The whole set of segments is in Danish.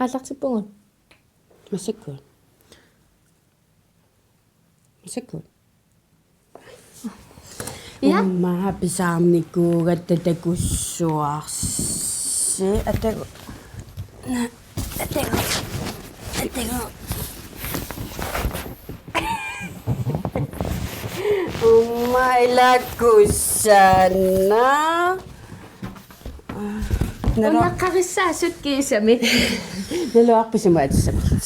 Aallaktipungut. Masikkuun. Masikkuun. Ja. Umma pisaamnikuugat takussuarsi ataku. Umma ilakussana. Unneqqarissaasut kiisami. Naluarpisimuatissamit.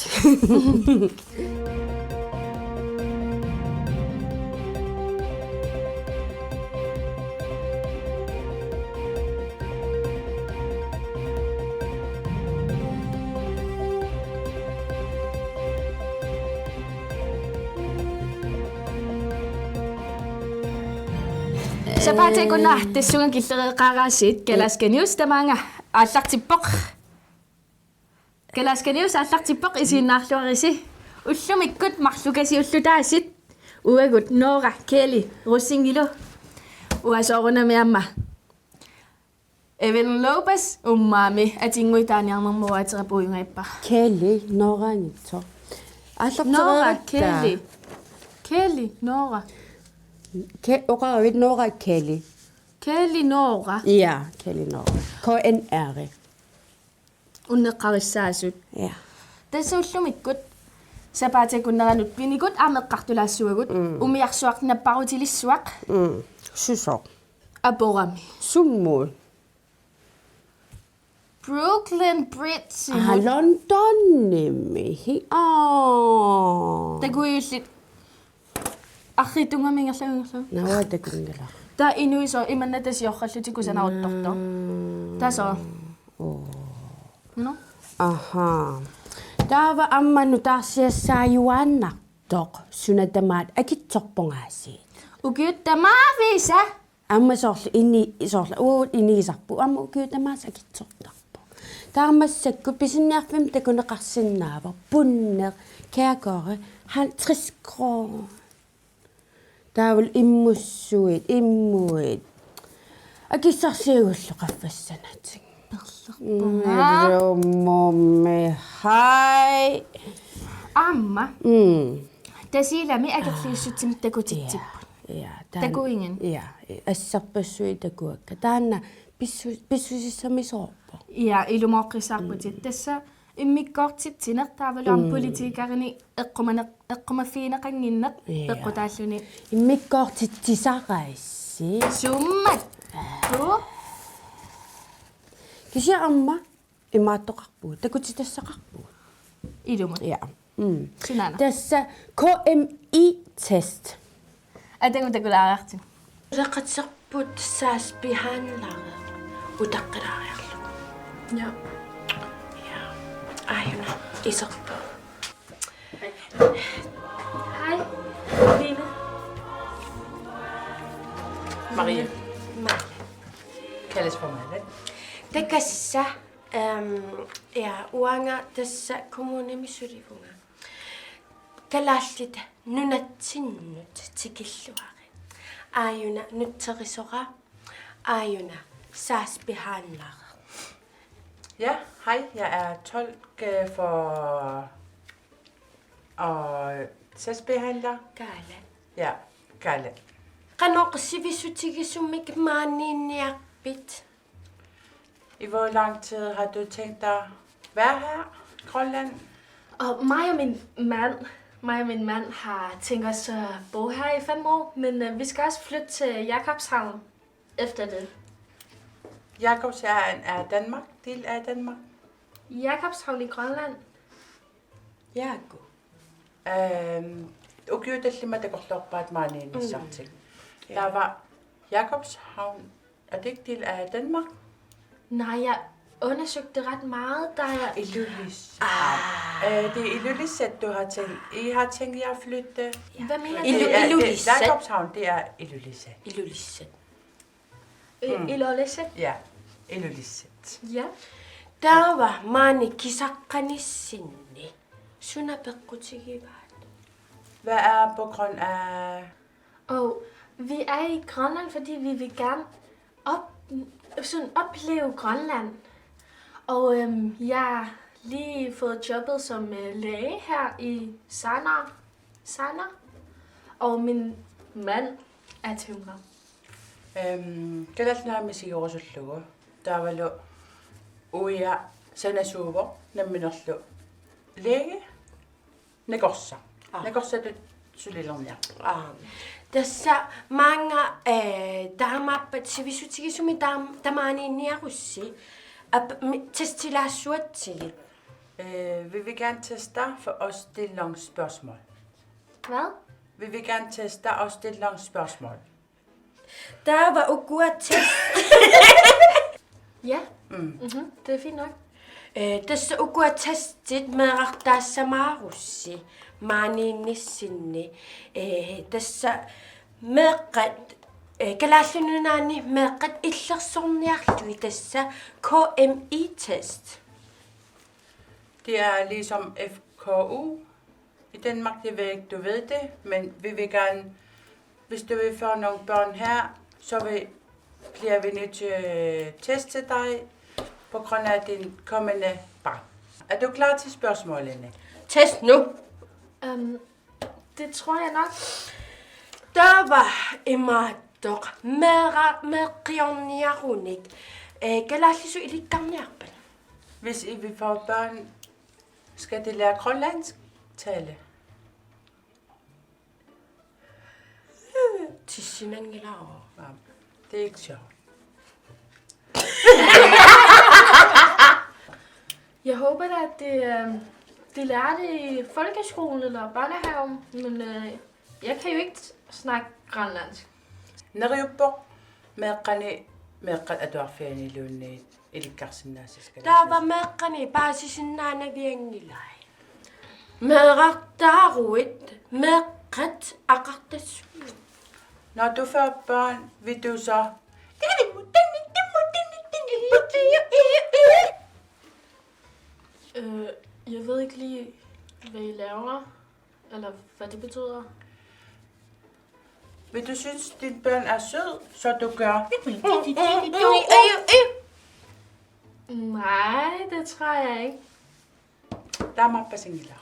Sapate kunna tassunga killereqaaraasiit kalaskanius tamaanga aallartippoq. Kalaskanius aallartippoq isiinnaarluarisi. Ullumikkut marlukasi ullutaasit. Uagut noora keeli russingilu. Uasoorunami amma. Evelyn Lopez ummaami atinguitaaniarnermuaaterapuingaippa. Keeli nooraanitso. Noora keeli. Keeli noora. Oqaravit noora keeli. Keeli noora. Ja, keeli noora. KNR. Unneqqarissaasut. Ja. Tässä ullumikkut sapate kunneranut pinikut ameqqartulaassuagut umiarsuaqnapparutilissuaq Susoq. aporami. Summuun. Brooklyn Brits. Londonnimi. Taguillit arritungamingerlaungerlu. Nawatakunngala. Ta inuiso imannatasiorrallutikusanaortorto. Taso. No. Aha. Tava ammanu tarsiassaajuannartoq sunatamaat akitsorpongaasi. Ukiuttamaavisa. Amma sorlu uut iniisarpu amma ukiutamaas akitsortarpu. Taarmassakku pisinniarfim takuneqarsinnaava punner kærkore 50 kroner. Taavul immuit. Akissarsiagullu qaffassanatsi. Mommi hai. Amma. Tasilami akerliussutsim takutitsippu. Ja. Takuingen. Ja. Assarpassui takuakka. Taanna pissusissami soorpo. Ja ilumooqqissaarputit tassa immikkoortitsineq taavalu am politiikarini eqqumafiineqanginneq eqqutaalluni Immikkoortitsisaqaissi. summat tu Kisi amma imaattoqarpu takutitassaqarpu. ilumut Ja. sunana Tässä KMI test. atangu takulaarartin Raqatserput saaspihanlare utaqqalaariarlu. ja Ja. Ajuna isorpu. hej Line Marie. Kaldes for mig, Takassa ja uanga tässä kommunemisurifunga. Kalaallit nunatsinnut tikilluari. Ajuna nutterisoqa. Ajuna saaspihanlare. Ja, hej. Jeg er tolk for og sagsbehandler. Kalaallit. Ja, Kalaallit. Qanoqsivisutikisummik maaninniarpit. I hvor lang tid har du tænkt dig at være her, Grønland? og mig og min mand har tænkt os at bo her i 5 år, men vi skal også flytte til Jakobshavn efter det. Jakobs er Danmark, del af Danmark. Jakobshavn i Grønland. Jaaku. Ukyutallimat akorlorpaat maaniinissartik. Der var Jakobshavn. Er det ikke del af Danmark? Nej, jeg undersøgte ret meget, da jeg... Ilulissat. Det er Ilulissat, du har tænkt. I har tænkt jer at flytte? Hvad mener du? Ilulissat. Jakobshavn, det er Ilulissat. Ilulissat. Ilulissat? Ja, Ilulissat. Ja. Taava maani kisaqqanissinni. Sunapeqqutigivaat. Hvad er på grund af... Og vi er i Grønland, fordi vi vil gerne opleve Grønland. Og jeg lige fået jobbet som læge her i Sana. Og min mand er tømrer. Kalaallit naami sigorsullugu. Taavalu uia sanasuuvo namminerlu læge nekorsa. Nekorsatut sulilernia. Tässä manga taamappat sivisutigisumi tamaaniinniarussi testilaassuatsigit. Vi vil gerne teste dig for at stille nogle spørgsmål. Hvad? Vi vil gerne teste dig og stille nogle spørgsmål. Der var ukua test. Ja, det er fint nok. Tässä ukua testit merartaassamarussi maaniinnissinni. Tässä meeqqat kalaallununaani meeqqat illersorniarlui tässä KMI-test. Det er ligesom FKU i Danmark, jeg ved ikke, du ved det, men vi vil gerne, hvis du vil få nogle børn her, så bliver vi nødt til at teste dig på grund af din kommende barn. Er du klar til spørgsmålene? Test nu. Det tror jeg nok. Der var imator meqiorniarunik. Kalaallisu ilikkarniarpan. Hvis I vil få børn, skal de lære grønlandsk tale? Tissinangilaor. Ja, det er ikke sjovt. Jeg håber da, at de lærer det i folkeskolen eller børnehaven, men jeg kan jo ikke snakke grønlandsk. Neriuppo meqqat atuarfianilunni ilikkarsinnaasiska. Der var meqqani baasisinnaanaviangilai. Merartaaruit meqqat aqartassuut. Når du får børn, vil du så... Jeg ved ikke lige, hvad I laver, eller hvad det betyder. Vil du synes, at din børn er sød, så du gør... Nej, det tror jeg ikke. Der er meget basingila.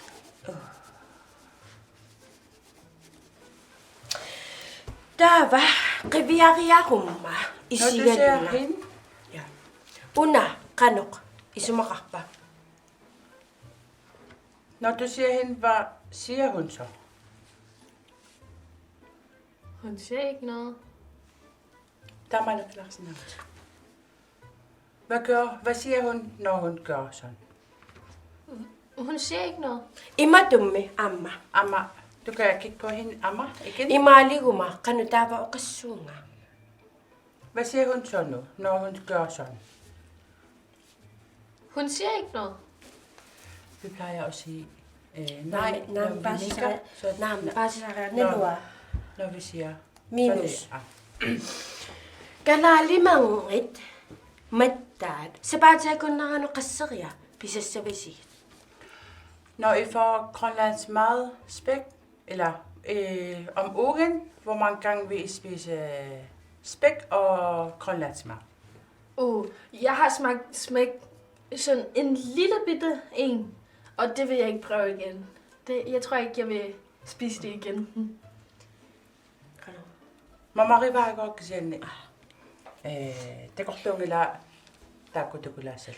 Der var riviariarumma i Når du ser Sikkerneq. hende, Ja. Unneqqarissaasut i Sumarappa. når du ser hende, hvad siger hun så? Hun siger ikke noget. Der er meget klaksen. Hvad siger hun, når hun gør sådan? Hun siger ikke noget. Imadumme amma. Amma, du kan kigge på hende. Amma, igen. Imaliguma qanutava oqassuunga. Hvad siger hun så nu, når hun gør sådan? Hun siger ikke noget. Vi plejer at sige, nej, når vi nikker, så når vi siger minus. Ja. Kalaallimangit mattaat. Sabaatakunneranu qasseria pisassavisi. Når I får grønlands mad spæk, eller om ugen, hvor mange gange vil I spise spæk og grønlands mad? Jeg har smagt sådan en lille bitte en, og det vil jeg ikke prøve igen. Jeg tror ikke, jeg vil spise det igen. Mamma rivaako kysenne. Tekortuungila taakkutukulasal.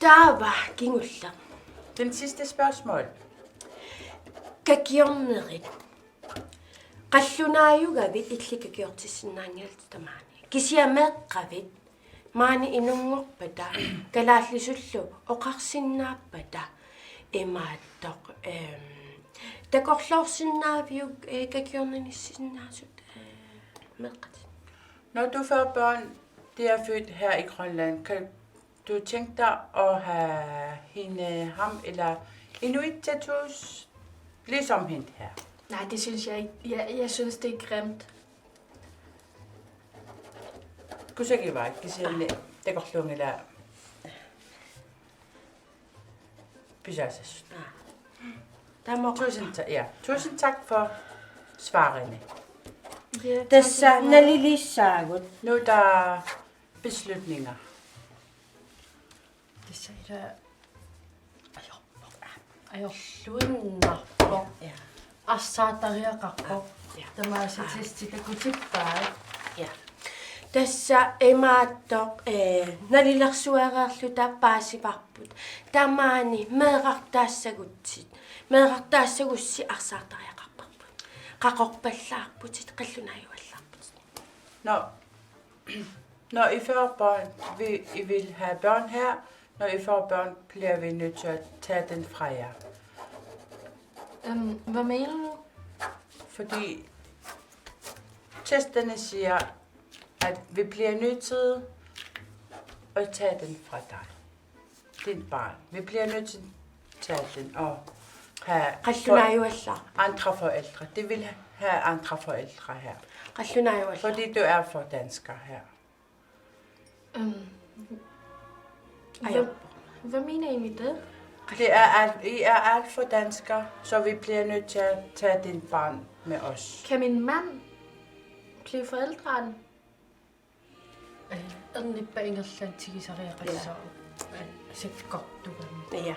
Der var kingulla. Den sidste spørgsmål. Kakiornerit. Qallunaayugavit illikakiortissinnaangialtamaani. Kisiameqqavit maani inungorpata kalaallisullu oqarsinnaappata imaattoq takorlorsinnaaviuk kakiorninissinnaasut meqqat. Når du får børn, det er født her i Grønland, kan du tænke dig at have hende, ham eller inuit-tattoos ligesom hende her? Nej, det synes jeg ikke. Jeg synes, det er grimt. Kusaki var kisenne tekortuungila quiasaarusiaq. Tusind tak for svarene. Tässä nalilissaagut. Nu er der beslutninger. Det sagde der. Lunarpo. Ja. Assaatariaqarpo. Tämä sitten kutippai. Ja. Tässä emaattoq nalillersuareerluta paasiparput. Tamaani meeqartaassagussi arsaatariaqarparput. Qaqorpallaarputit qallunajuallarput. Når I får børn, I vil have børn her, når I får børn, bliver vi nødt til at tage den fra jer. Hvad mener du? Fordi testerne siger, at vi bliver nødt til at tage den fra dig. Din barn. Vi bliver nødt til at tage den og have andre forældre. Det vil have andre forældre her. Fordi du er for dansker her. Hvad mener I med det? I er alt for dansker, så vi bliver nødt til at tage din barn med os. Kan min mand blive forældre? Ja.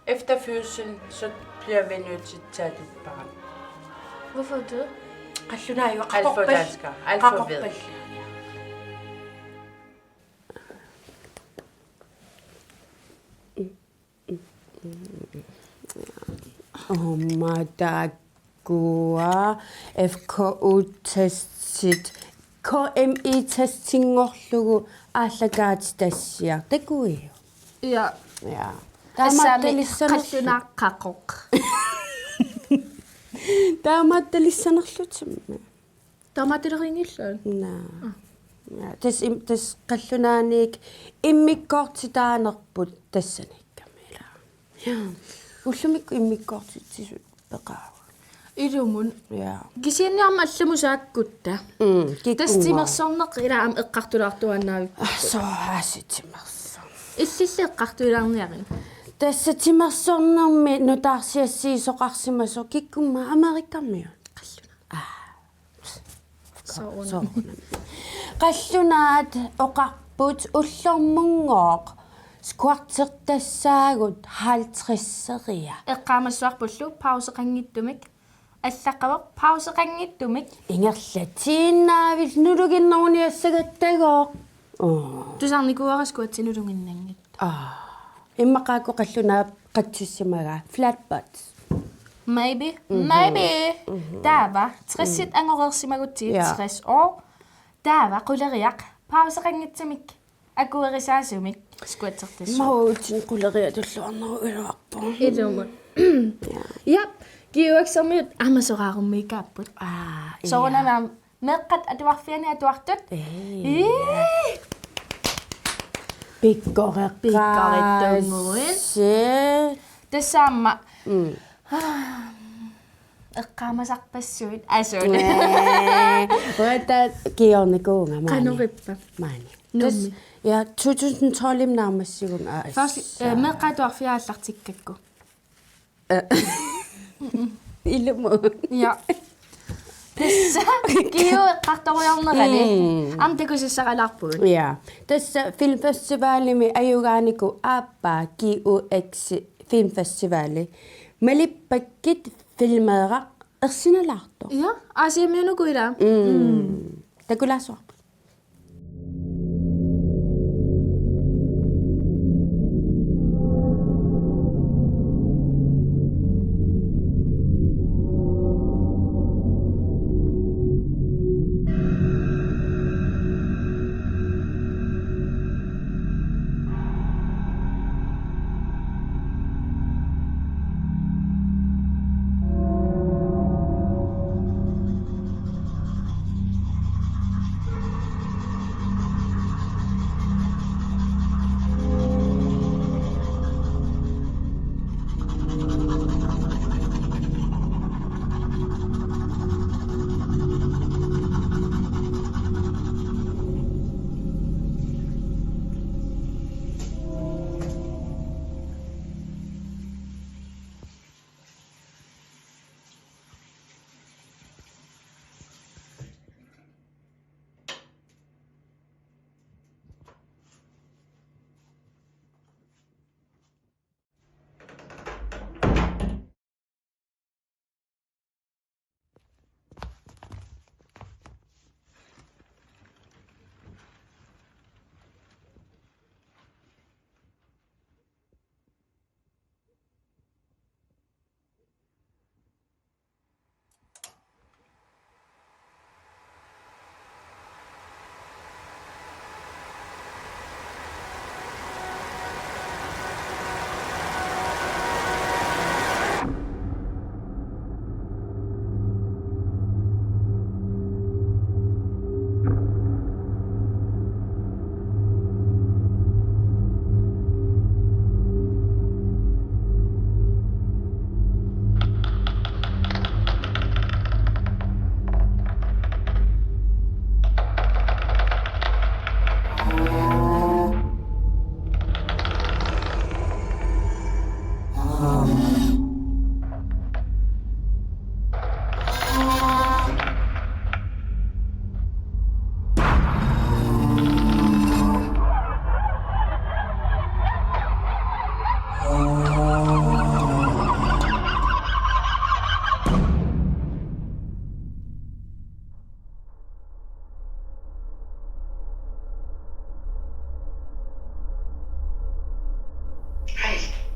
Efter fødslen, så bliver vi nødt til at tage dit barn. Hvorfor det? Alt for dansker. Alt for ved. Omadagua FKU-testit KMI-testingorlugu aallakaatitassiaq takuiu. Ja. Ja. Qallunaqqaqoq. Taamaatalissanerlutimma. Taamaatileringilluun. Naa. Ja, tas qallunaaniik immikkoortitaanerput tassanikkamila. Ja. Ullumikku immikkoortitsisut peqaawa. Ilumun. Ja. Gisiinniarma allumusaakkutta. Tastimersorneq ilaam eqqartulaartuannaavik. Sohaasitimersorn. Illilli eqqartuilaarniarin. Tassatimersornermi nutaarsiassiisoqarsimaso kikkumma Amerikammiu. Soorna. Qallunaat oqarput ullormunngooq skuartertassaagut 50-seria. Eqqaamassuarpullu pauseqanngittumik. Allaqavaq pauseqanngittumik. Ingerlatiinnaavil nuluginneruniassagattagooq. Tusarnikuaraskuatsinulunginnangit. Immaqaaqu qallunaa qatsissimagaa flatbutts. Maybe. Taava 60 angorersimagutti 60 år. Taava quleriaq pauseqanngitsamik. Akuerisaasumik skuatsertassu. Mautin quleriatulluarneru iluarpu. Ilumun. Ja, giuaksermiut amasoraarummiikaapput. Soornamaam meqqat atuarfiani atuartut. Pikkoreqarittunguin. Tassaamma. Eqqaamasarpassuit asuun. Rata kiornikuunga maani. Qanurippa. Maani. Nummi. Ja 2012 naammassigum Først meqqaatuarfiaallartikkakku. Illumun. Ja. Tassa kiu eqqartoriarnerani. Amtakusissaqalarpugun. Ja. Tassa filmfestivaalimi ajugaaniku aappaa kiueksi filmfestivaali. Malippakit filmeeraq ersinalaartu. Ja, asiamiunukuila. Takulasor.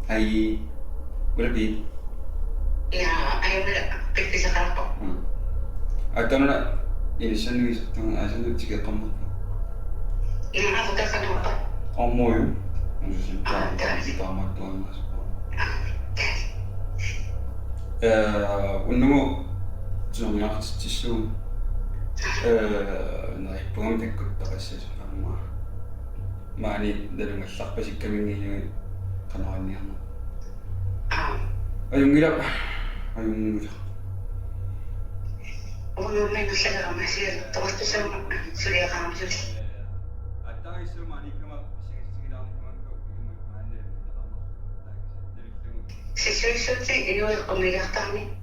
Ay, wala din. Ayaw mo lang. Pagpisa ka po. At ano na, inisan nung isang itong asan na tiga kamot. Ako ka ka naman pa. Mo yun. Ang susunod ka, hindi pa magtuwan mas po. Ano mo, Unneqqarissaasut. Naipungan tekot ta kasi sa mga maani dalang aslak pa si kami ngayon kanawan niya mo. Ayong ilap. Ayong ilap. Ulo may gusto ka masir. Tapos to sa surya ka masir. At tayo sa mani ka sige lang naman ko yung maani Situation sa iyo umiyak kami.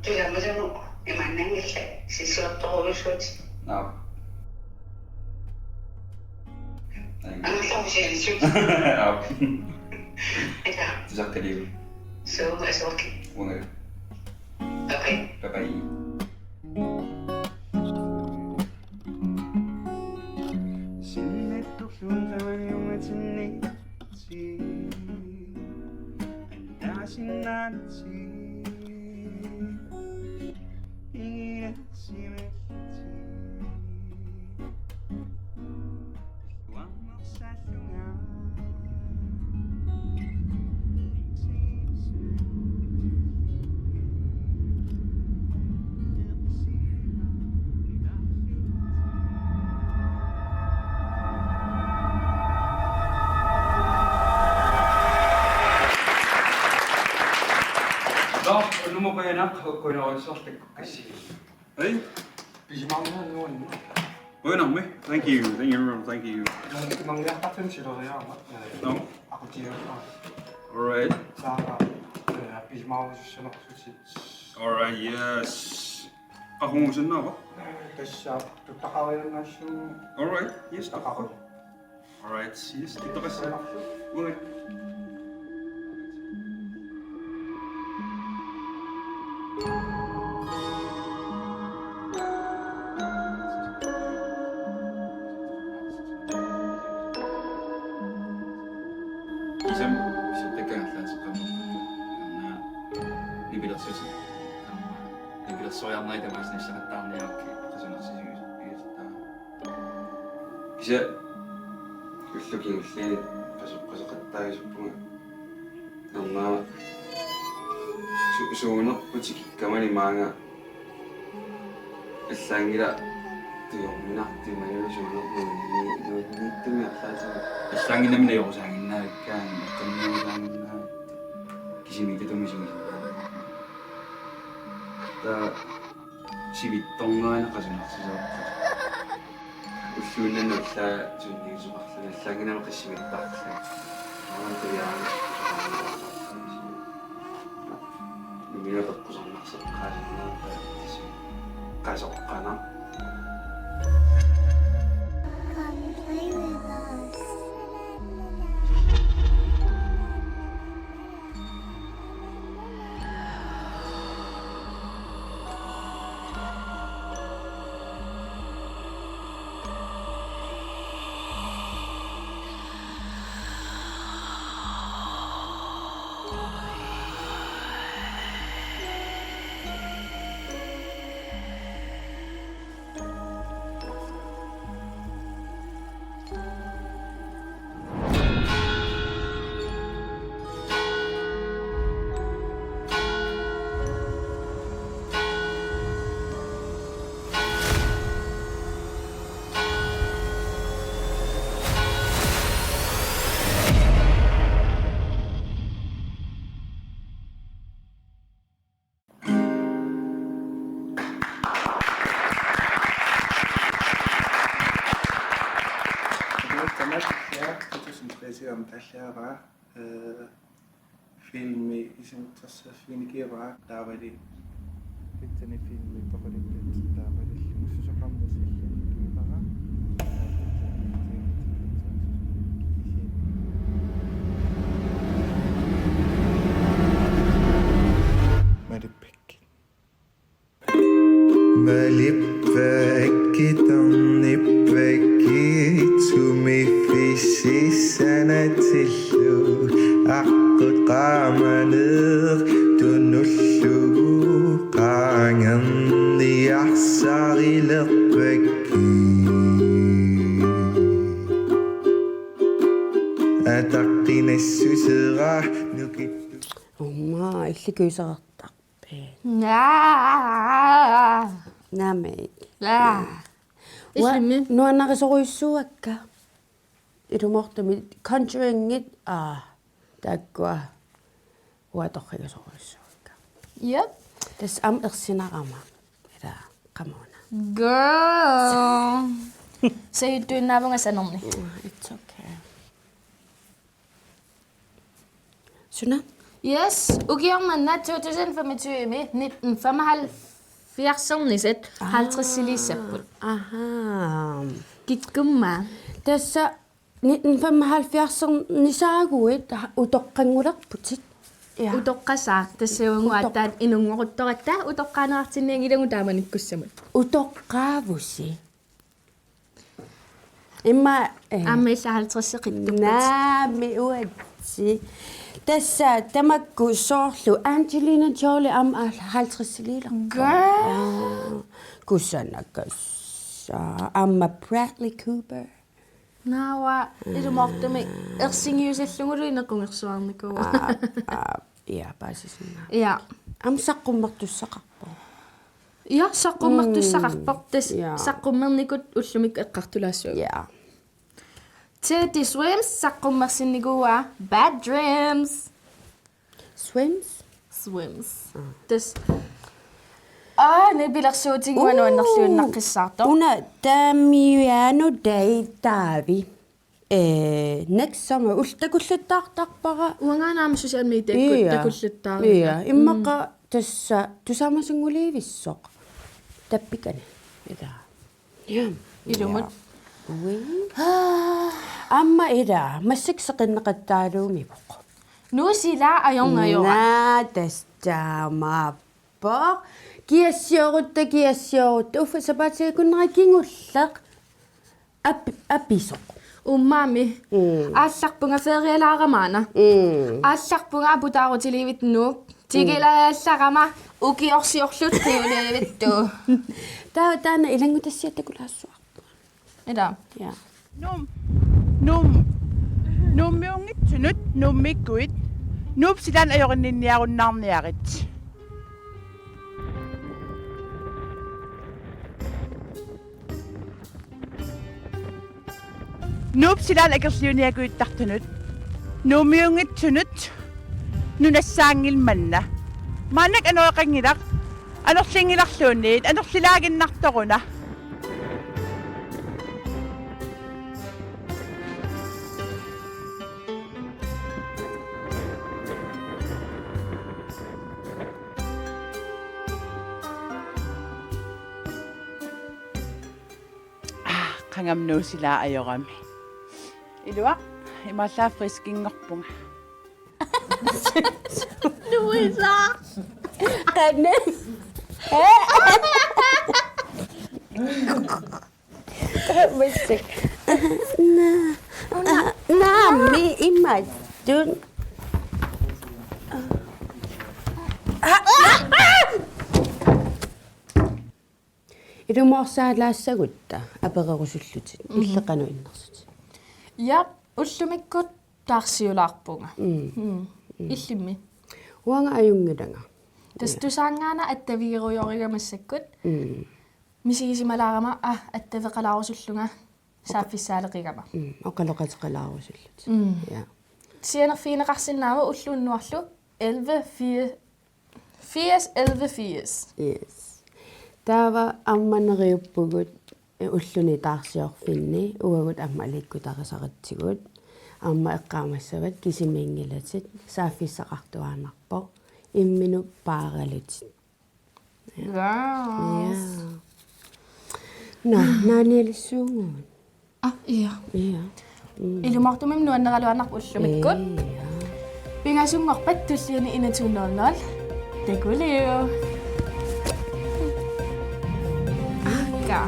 Kaya mo dyan mo, imanang ilay, sisuot ko ulusot. Ano sa ko siya ilusot? Ito. Tisak ka liyo. So, it's okay. Wala. Okay. Bye-bye. Ano mo kaya nak? Kung ako sa kasi. Hey, Well, no, me. Thank you, everyone. Thank you. No? Alright. Alright, yes. Ako mo siya na ba? Alright, yes, ako. Alright, yes, dito kasi. Alright. Isang tekkaantlaa sa kamot. Nibilassojannaita maisneissa tämän jälkeen. Isa, gustokin ulit pasok tayo sa punga. Suunok po ka man yung mga isangira yung minakti mayo suunok nito nga sa isangin namin na yung sangin na kan kami lang na kisimi dito mo siya ta sibitong nga nakasunok sa usunan na sa sunig sa isangin na nakasibitak sa mga tayaan Minapat ko sa nasa kanin na kasok ka na. Come play with us. om Tashawa, filmi isin tassafinikira, der var det. Bittene filmi på det, der var det. Så kom der sig bare. Malippaakkitam nippakki tumifisisanatillu aqqut qaamaneer tunullugu qaangerni ahsarilerpakki ataqqinassusera nukittu Oma illikuyserartarpi. Naamik. Islimmi. Nunaqqarissaasutqa. Ilumortami conjuringit taakkua uatorrigasoruissuakka. Yep. Tas am ersinarama. Ila qamuna. Girl. Så du navnga sanomni. It's okay. Suna? Yes, ukiormanna 2025 med 1975 50-silisapput. Aha. Kitkumma. Tässä 1975 nisaaguit utoqqangulerputit. Utoqqasaaq tassuunguattaat inunngoruttoratta utoqqaanaartinniangilangu taamanikkussamut. Utoqqaavusi. Imma Ammilla 50-seqittuppat. naami uatsi. Tässä tamakku soorlu Angelina Jolie am 50-sililer. Girl. Kusanakas. Amma Bradley Cooper. Nawa ilumortumi ersingiusallungulu inaqungersuarniku. Ja, basisina. Ja. Am saqqummartussaqarpo. Ja, saqqummartussaqarpoq tas Ja. saqqummernikut ullumik eqqartulaassuuga. Ja. Teddy Swims saqqummersinnikuwa Bad Dreams. Swims. Tas nebilersuutinguanu annerluunnaqqissaartoq. Una taamiano dai tavi. Next summer ultakulluttaartarpara. Uangaanaama social media takulluttaari. Ja, immaqa tassa tusamasunguliivissoq. Tappikani. Ida. Ja. Ilumut. Amma ida massikseqinneqattaaluumipoq. Nuusila ajongajoa. Na tastaamappoq. Kiassiorutta uffa sapaatikunneqa kingulleq. Appisoq. Ummaami. Aallarpunga ferialaaramaana. Aallarpunga aputaarutiliivit nuuk. Tigilaallaqama ukiorsiorlut tiuliivittu. Taana ilangutassiattakulaassua. Ida. Ja. Nummiungitsunut nummikkuit nuupsilan ajorninniarunnaarniarit. Nuupsilan akerliuniakuittartunut nummiungitsunut nunassaangilmanna maanak anoqangilaq anorlingilarluunniit anorlilaaginnartoruna. Qangamnuusila ajorami. Ilua imallaa friskingorpunga. Nuisa. Qanne. Missik. Naami imattun. Ilumorsaalaasagutta apererusullutit illeqanu innersutit. Ja, ullumikkut taarsiulaarpunga. Illimmi. Uanga ajungilanga. Tas tusaangaana attaviirujorigamassakkut. Misigisimalaarama attaveqalaarusullunga saaffissaaleqigama. Oqaloqateqalaarusullut. Ja. Sianerfiineqarsinnaama ulluunnuarlu 11 Yes. Tava ammaneriuppugut ulluni taarsiorfinni uagut amma aliikkutaarisaqatsigut Amma eqqaamassavit kisimingilati saaffissaqartuaanarpo imminu paaralutit. Wow. No, naanialissuunguun. Iya. Iya. Ilumartumim nuanneraluanarpu ullumikkut. Pingasungorpat tulliani inatuunernerl. Takuliu. Akka.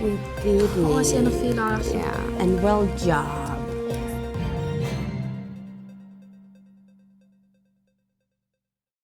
We did it. Åh, jag känner fina. Yeah, and well done.